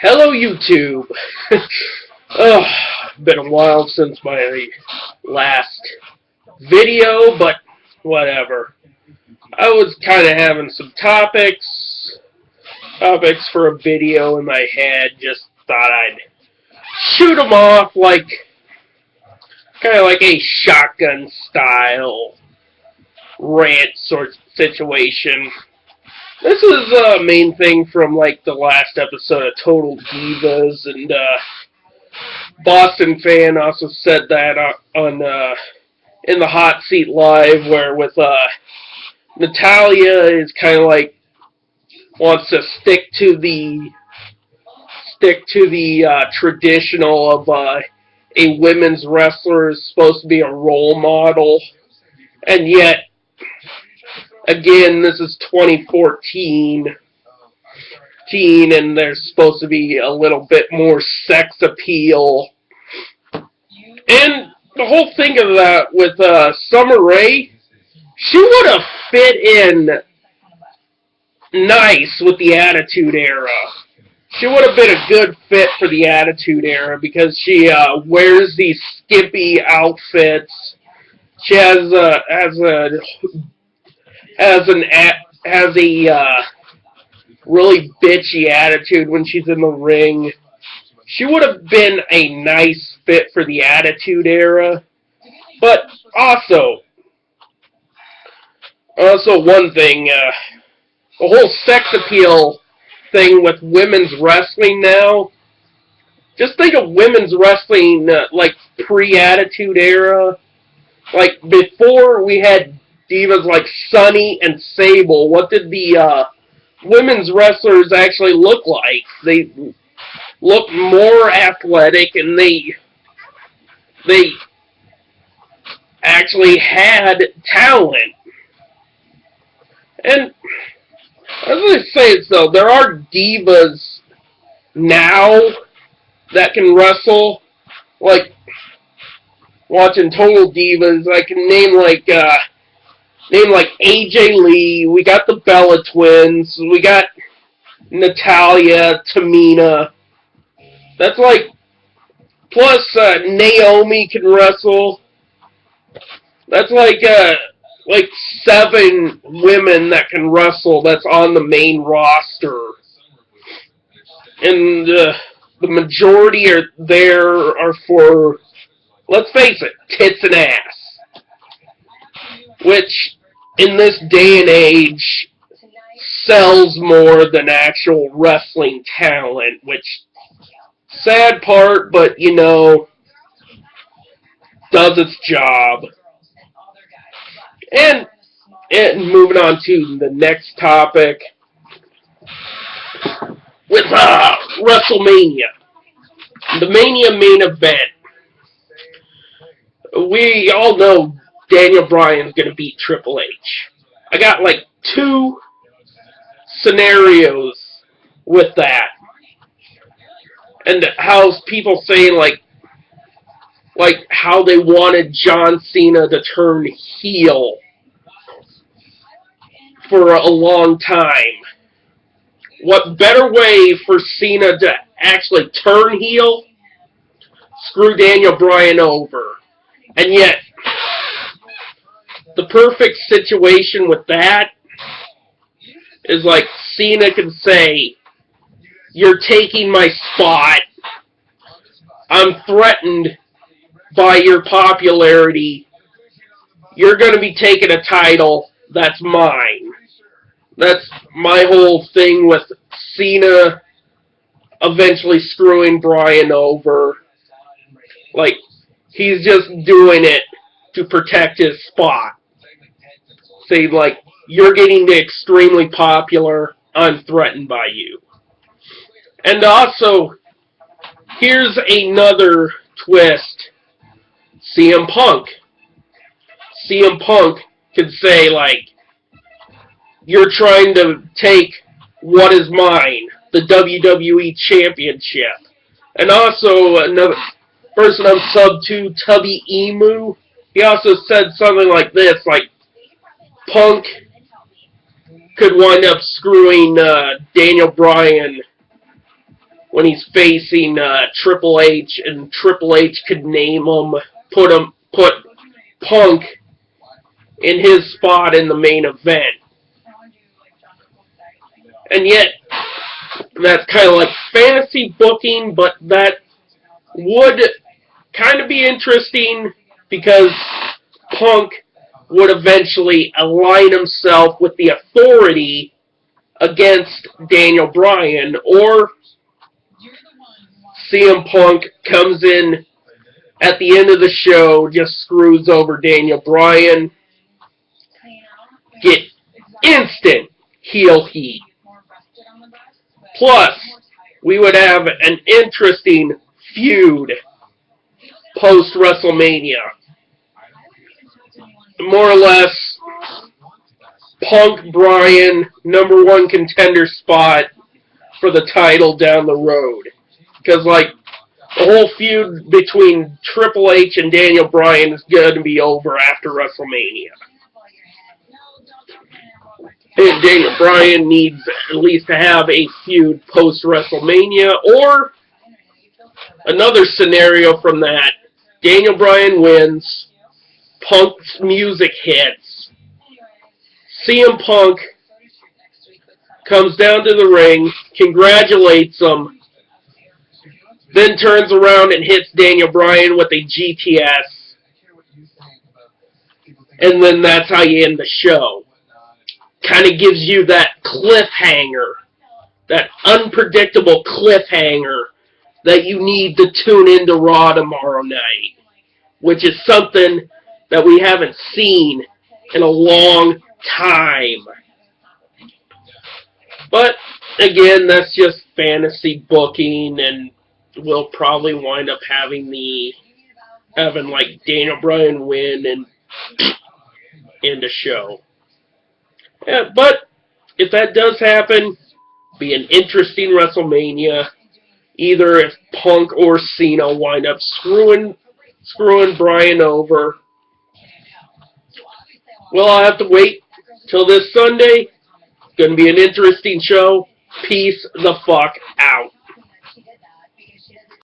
Hello, YouTube. Oh, been a while since my last video, but whatever. I was kind of having some topics for a video in my head. Just thought I'd shoot them off kind of like a shotgun style rant sort of situation. This is a main thing from the last episode of Total Divas, and Boston Fan also said that on in the Hot Seat Live, where with Natalia is kind of wants to stick to the traditional of a women's wrestler is supposed to be a role model, and yet again, this is 2014, and there's supposed to be a little bit more sex appeal. And the whole thing of that with Summer Rae, she would have fit in nice with the Attitude Era. She would have been a good fit for the Attitude Era because she wears these skimpy outfits. She has a really bitchy attitude when she's in the ring. She would have been a nice fit for the Attitude Era. But also one thing, the whole sex appeal thing with women's wrestling now. Just think of women's wrestling pre-Attitude Era. Before we had divas like Sunny and Sable, what did the women's wrestlers actually look like? They looked more athletic, and they actually had talent. And as I say, so there are divas now that can wrestle. Watching Total Divas, I can name AJ Lee. We got the Bella Twins. We got Natalia, Tamina. That's plus Naomi can wrestle. That's like 7 women that can wrestle that's on the main roster. And the majority are for, let's face it, tits and ass. Which, in this day and age, sells more than actual wrestling talent, which, sad part, but, does its job. And moving on to the next topic, with WrestleMania. The Mania main event. We all know Daniel Bryan's going to beat Triple H. I got 2 scenarios with that. And how people say how they wanted John Cena to turn heel for a long time. What better way for Cena to actually turn heel? Screw Daniel Bryan over. And yet, the perfect situation with that is Cena can say, "You're taking my spot. I'm threatened by your popularity. You're going to be taking a title that's mine." That's my whole thing with Cena eventually screwing Bryan over. He's just doing it to protect his spot. Say, you're getting extremely popular, I'm threatened by you. And also, here's another twist. CM Punk. CM Punk could say, you're trying to take what is mine, the WWE Championship. And also, another person I'm sub to, Tubby Emu, he also said something like this, Punk could wind up screwing Daniel Bryan when he's facing Triple H, and Triple H could name him, put Punk in his spot in the main event. And yet, that's kind of like fantasy booking, but that would kind of be interesting because Punk would eventually align himself with the Authority against Daniel Bryan, or CM Punk comes in at the end of the show, just screws over Daniel Bryan, get instant heel heat. Plus, we would have an interesting feud post-WrestleMania. More or less, Punk-Bryan #1 contender spot for the title down the road. Because, like, the whole feud between Triple H and Daniel Bryan is going to be over after WrestleMania. And Daniel Bryan needs at least to have a feud post-WrestleMania, or another scenario from that. Daniel Bryan wins, Punk's music hits, CM Punk comes down to the ring, congratulates him, then turns around and hits Daniel Bryan with a GTS, and then that's how you end the show. Kind of gives you that cliffhanger, that unpredictable cliffhanger that you need to tune into Raw tomorrow night, which is something that we haven't seen in a long time. But, again, that's just fantasy booking, and we'll probably wind up having like Daniel Bryan win and end the show. Yeah, but if that does happen, be an interesting WrestleMania. Either if Punk or Cena wind up screwing Bryan over. Well, I'll have to wait till this Sunday. It's going to be an interesting show. Peace the fuck out.